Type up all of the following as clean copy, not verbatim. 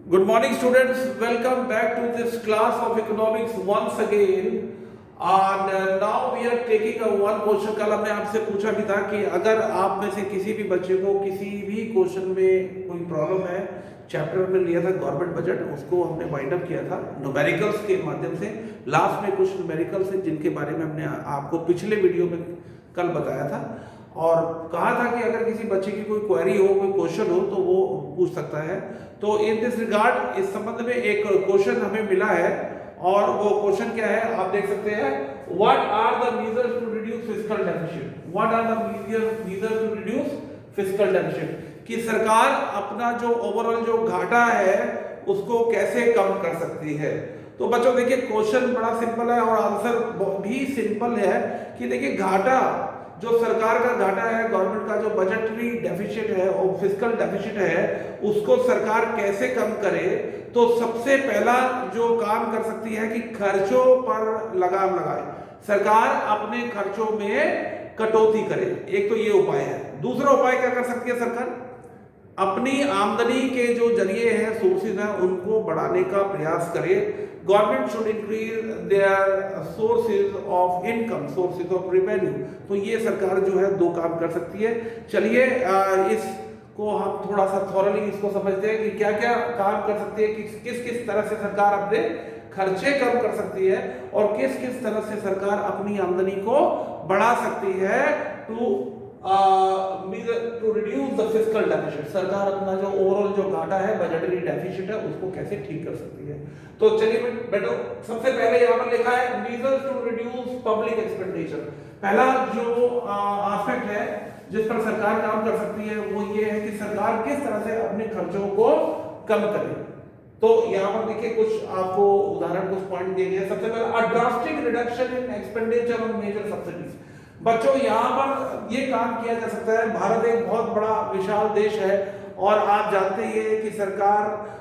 Good morning, students. Welcome back to this class of economics once again. And now we are taking a one question. कल हमने आपसे पूछा भी था कि अगर आप में से किसी भी बच्चे को किसी भी क्वेश्चन में कोई प्रॉब्लम है, चैप्टर में लिया था गवर्नमेंट बजट, उसको हमने वाइंड अप किया था न्यूमेरिकल्स के माध्यम से। लास्ट में कुछ न्यूमेरिकल्स हैं जिनके बारे में हमने आपको पिछले वीडियो में कल बताया था और कहा था कि अगर किसी बच्चे की कोई क्वेरी हो, कोई क्वेश्चन हो तो वो पूछ सकता है। तो इन दिस रिगार्ड इस संबंध में एक क्वेश्चन हमें मिला है और वो क्वेश्चन क्या है आप देख सकते हैं। What are the measures to reduce fiscal deficit? What are the measures to reduce fiscal deficit? कि सरकार अपना जो ओवरऑल जो घाटा है उसको कैसे कम कर सकती है। तो बच्चों देखिए क्वेश्चन बड़ा सिंपल है और आंसर भी सिंपल है कि देखिए घाटा जो सरकार का घाटा है, गवर्नमेंट का जो बजटरी डेफिसिट है और फिस्कल डेफिसिट है उसको सरकार कैसे कम करे। तो सबसे पहला जो काम कर सकती है कि खर्चों पर लगाम लगाए, सरकार अपने खर्चों में कटौती करे। एक तो ये उपाय है। दूसरा उपाय क्या कर सकती है सरकार? अपनी आमदनी के जो जरिए हैं, सोर्सेज हैं, उनको बढ़ाने का प्रयास करे। Government should increase their sources of income, sources of revenue. तो ये सरकार जो है दो काम कर सकती है। चलिए इसको हम थोड़ा सा थॉरली इसको समझते हैं कि क्या क्या काम कर सकती है, किस किस तरह से सरकार अपने खर्चे कम कर सकती है और किस किस तरह से सरकार अपनी आमदनी को बढ़ा सकती है to reduce the fiscal deficit. सरकार अपना जो ओवरऑल जो घाटा है, बजटरी डेफिसिट है, उसको कैसे ठीक कर सकती है। तो चलिए बेटो सबसे पहले यहाँ पर लिखा है measures to reduce public expenditure. पहला जो एस्पेक्ट है जिस पर सरकार काम कर सकती है वो ये है कि सरकार किस तरह से अपने खर्चों को कम करे। तो यहाँ पर देखिए कुछ आपको उदाहरण, कुछ पॉइंट दिए गए। सबसे पहले a drastic reduction in expenditure on major subsidies. बच्चों यहाँ पर ये काम किया जा सकता है। भारत एक बहुत बड़ा विशाल देश है और आप जानते ही हैं कि सरकार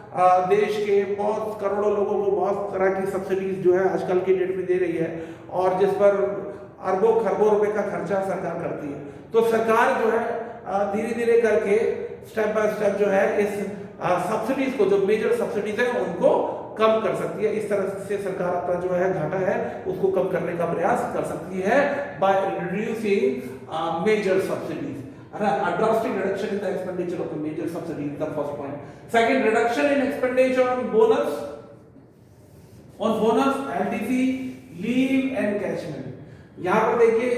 देश के बहुत करोड़ों लोगों को बहुत तरह की सब्सिडीज जो है आजकल की डेट में दे रही है और जिस पर अरबों खरबों रुपए का खर्चा सरकार करती है। तो सरकार जो है धीरे धीरे करके स्टेप बाय स्टेप जो है इस सब्सिडीज को, जो मेजर सब्सिडीज है, उनको कम कर सकती है। इस तरह से सरकार अपना जो है घाटा है उसको कम करने का प्रयास कर सकती है by reducing major subsidies. A drastic reduction in the expenditure of the major subsidy is the first point. Second, reduction in expenditure on bonus, LTC, leave encashment. यहाँ पर देखिए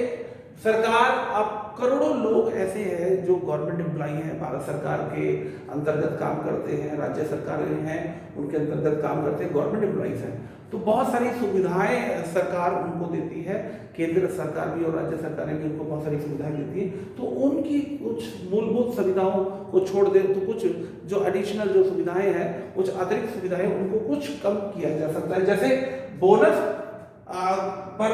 सरकार, अब करोड़ों लोग ऐसे हैं जो गवर्नमेंट एम्प्लॉई हैं, भारत सरकार के अंतर्गत काम करते हैं, राज्य सरकारें हैं उनके अंतर्गत काम करते हैं, गवर्नमेंट एम्प्लॉइज हैं। तो बहुत सारी सुविधाएं सरकार उनको देती है, केंद्र सरकार भी और राज्य सरकारें भी उनको बहुत सारी सुविधाएं देती है। तो उनकी कुछ मूलभूत सुविधाओं को छोड़ दें तो कुछ जो एडिशनल जो सुविधाएं हैं, कुछ अतिरिक्त सुविधाएं, उनको कुछ कम किया जा सकता है। जैसे बोनस पर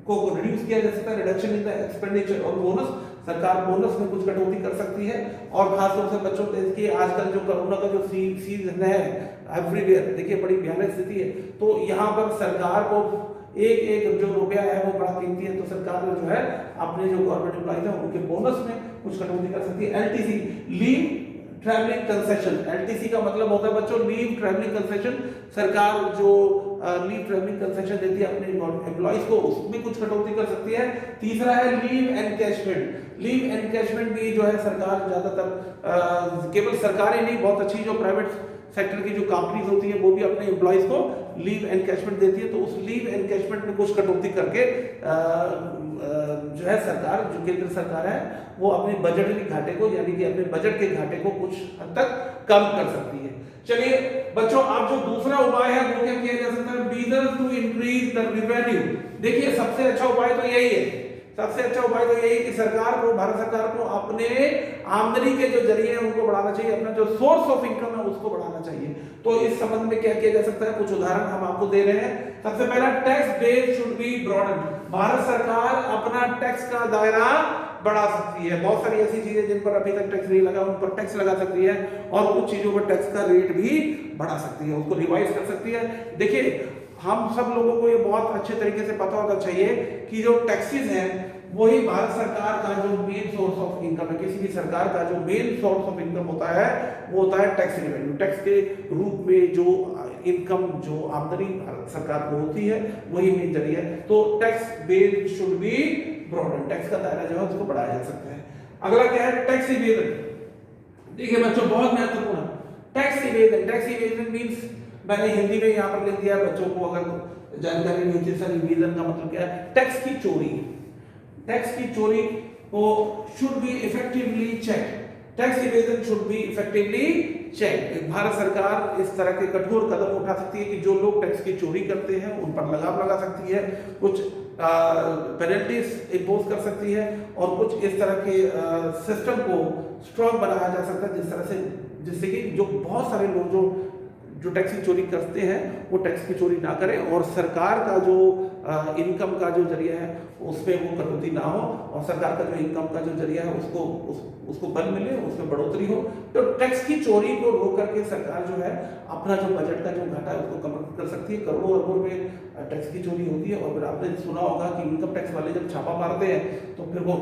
को रिड्यूस किया जा सकता है, रिडक्शन इन द एक्सपेंडिचर और बोनस। सरकार बोनस में कुछ कटौती कर सकती है। और खासतौर से बच्चों देखिए आजकल जो कोरोना का जो सीजन है एवरीवेयर, देखिए बड़ी भयानक स्थिति है। तो यहाँ पर सरकार को एक एक जो रुपया है वो बड़ा कीमती है। तो सरकार जो है अपने जो गवर्नमेंट एम्प्लॉइज है उनके बोनस में कुछ कटौती कर सकती है। LTC, leave travelling concession. LTC का मतलब होता है बच्चों लीव ट्रैवलिंग कंसेशन। सरकार जो लीव ट्रैवलिंग कंसेशन देती है अपने एम्प्लॉइज को, उसमें कुछ कटौती कर सकती है। तीसरा है लीव एनकैशमेंट। लीव एनकैशमेंट भी जो है सरकार ज्यादातर, केवल सरकार ही नहीं, बहुत अच्छी जो प्राइवेट सेक्टर की जो कंपनीज होती है वो भी अपने एम्प्लॉइज को लीव एनकैशमेंट देती है। तो उस लीव एनकैशमेंट में कुछ कटौती करके जो है सरकार, जो केंद्र सरकार है, वो अपने बजटरी घाटे को, यानी कि अपने बजट के घाटे को कुछ हद तक कम कर सकती है। चलिए बच्चों, अब जो दूसरा उपाय है वो क्या किया जा सकता है? Measures to increase the revenue. देखिए सबसे अच्छा उपाय तो यही है, सबसे अच्छा उपाय तो यही कि सरकार को, भारत सरकार को अपने आमदनी के जो जरिए हैं उनको बढ़ाना चाहिए, अपना जो सोर्स ऑफ इनकम है उसको बढ़ाना चाहिए। तो इस संबंध में क्या किया जा सकता है, कुछ उदाहरण हम आपको दे रहे हैं। सबसे पहला, tax base should be broaden. Bharat सरकार अपना टैक्स का दायरा बढ़ा सकती है। बहुत सारी ऐसी चीजें जिन पर अभी तक टैक्स नहीं लगा उन पर टैक्स लगा सकती है और कुछ चीजों पर टैक्स का रेट भी बढ़ा सकती है, उसको रिवाइज कर सकती है। देखिए हम सब लोगों को ये बहुत अच्छे तरीके से पता होना चाहिए कि जो टैक्सेस हैं वही भारत सरकार का जो मेन सोर्स ऑफ इनकम है। किसी भी सरकार का जो मेन सोर्स ऑफ इनकम होता है वो होता है टैक्स रेवेन्यू। टैक्स के रूप में जो इनकम, जो आमदनी भारत सरकार को होती है वही मेन जरिया है। तो tax base should be broaden, tax का दायरा जो है उसको बढ़ाया जा सकता है। अगला क्या है, टैक्स इवेजन। देखिए बच्चों बहुत महत्वपूर्ण है tax evasion. Tax evasion means, मैंने हिंदी में यहाँ पर लिख दिया, बच्चों को अगर जानकारी नहीं होती सर इवेजन का मतलब क्या है, टैक्स की चोरी। टैक्स की चोरी को should be effectively check, tax evasion should be effectively check. Bharat सरकार इस तरह के कठोर कदम उठा सकती है कि जो लोग टैक्स की चोरी करते हैं उन पर लगाम लगा सकती है, कुछ पेनल्टीज इम्पोज कर सकती है और कुछ इस तरह के सिस्टम को स्ट्रॉन्ग बनाया जा सकता है जिस तरह से, जिससे कि जो बहुत सारे लोग जो टैक्स की चोरी करते हैं वो टैक्स की चोरी ना करें और सरकार का जो इनकम का जो जरिया है उसमें वो कटौती ना हो और सरकार का जो इनकम का जो जरिया है उसको बल मिले, उसमें बढ़ोतरी हो। तो टैक्स की चोरी को रोक करके सरकार जो है अपना जो बजट का जो घाटा है उसको कम कर सकती है। करोड़ों अरबों में टैक्स की चोरी होती है और फिर आपने सुना होगा कि इनकम टैक्स वाले जब छापा मारते हैं तो फिर वो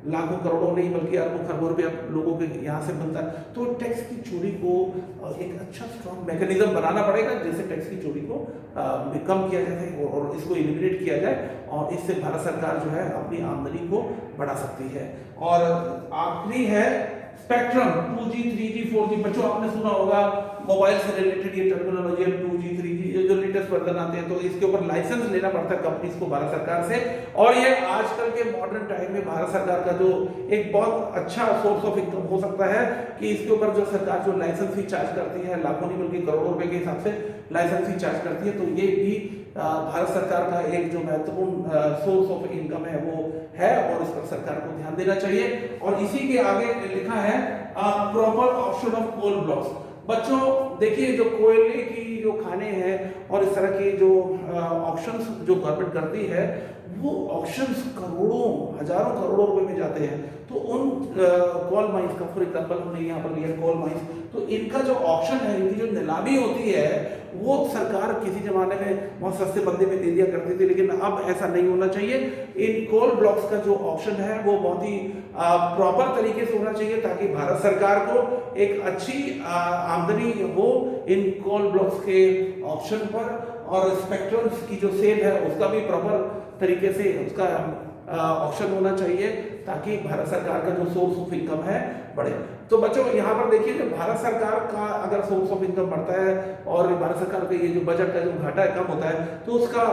लाखों करोड़ों नहीं बल्कि अरबों खरबों रुपया लोगों के यहाँ से बनता है। तो टैक्स की चोरी को एक अच्छा स्ट्रॉन्ग मैकेनिज्म बनाना पड़ेगा जिससे टैक्स की चोरी को कम किया जाए और इसको एलिमिनेट किया जाए और इससे भारत सरकार जो है अपनी आमदनी को बढ़ा सकती है। और आखिरी है स्पेक्ट्रम, 2G 3G 4G। बच्चों आपने सुना होगा मोबाइल से रिलेटेड ये टर्मिनोलॉजी है 2G 3G, ये जो लेटेस्ट वर्जन आते हैं तो इसके ऊपर लाइसेंस लेना पड़ता है कंपनीज को भारत सरकार से। और ये आजकल के मॉडर्न टाइम में भारत सरकार का जो एक बहुत अच्छा सोर्स ऑफ इनकम हो सकता है कि इसके ऊपर जो सरकार जो लाइसेंस फी चार्ज करती है, लाखों नहीं बल्कि करोड़ों रुपए के हिसाब से लाइसेंस फी चार्ज करती है, तो ये भी भारत सरकार का एक जो महत्वपूर्ण सोर्स ऑफ इनकम है वो है और इस पर सरकार को ध्यान देना चाहिए। और इसी के आगे लिखा है proper option of coal blocks. बच्चों देखिए जो कोयले की जो खाने हैं और इस तरह के जो ऑप्शंस जो गवर्नमेंट करती है वो ऑप्शंस करोड़ों हजारों करोड़ों रुपए में जाते हैं। तो उन कोल माइंस का फॉर एग्जाम्पल हमने यहाँ पर लिया कोल माइंस, तो इनका जो ऑप्शन है, इनकी जो नीलामी होती है वो सरकार किसी जमाने में बहुत सस्ते बंदे में दे दिया करती थी, लेकिन अब ऐसा नहीं होना चाहिए। इन कोल ब्लॉक्स का जो ऑप्शन है वो बहुत ही प्रॉपर तरीके से होना चाहिए ताकि भारत सरकार को एक अच्छी आमदनी हो इन कोल ब्लॉक्स के ऑप्शन पर और स्पेक्ट्रम की जो सेल है उसका भी प्रॉपर तरीके से उसका ऑप्शन होना चाहिए ताकि भारत सरकार का जो सोर्स ऑफ इनकम है बढ़े। तो बच्चों यहाँ पर देखिए कि भारत सरकार का अगर सोर्स ऑफ इनकम बढ़ता है और भारत सरकार का ये जो बजट का जो घाटा है कम होता है तो उसका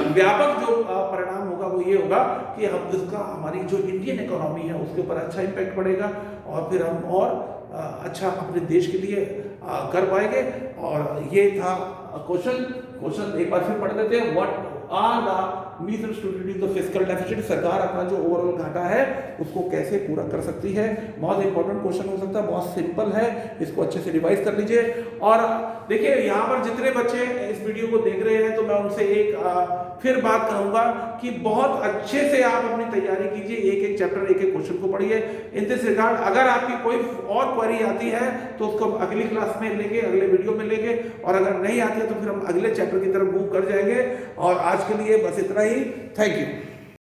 व्यापक जो परिणाम होगा वो ये होगा कि हम इसका हमारी जो इंडियन इकोनॉमी है उसके ऊपर अच्छा इम्पैक्ट पड़ेगा और फिर हम और अच्छा अपने देश के लिए कर पाएंगे। और ये था क्वेश्चन एक बार फिर पढ़ देते हैं। What are the measures to reduce the fiscal deficit? सरकार अपना जो ओवरऑल घाटा है उसको कैसे पूरा कर सकती है? बहुत इंपॉर्टेंट क्वेश्चन हो सकता है, बहुत सिंपल है, इसको अच्छे से रिवाइज कर लीजिए। और देखिए यहाँ पर जितने बच्चे इस वीडियो को देख रहे हैं तो मैं उनसे एक फिर बात करूंगा कि बहुत अच्छे से आप अपनी तैयारी कीजिए, एक एक चैप्टर एक एक क्वेश्चन को पढ़िए। इन दिस रिगार्ड अगर आपकी कोई और क्वेरी आती है तो उसको अगली क्लास में लेंगे, अगले वीडियो में लेंगे, और अगर नहीं आती है तो फिर हम अगले चैप्टर की तरफ मूव कर जाएंगे। और आज के लिए बस इतना ही। Thank you.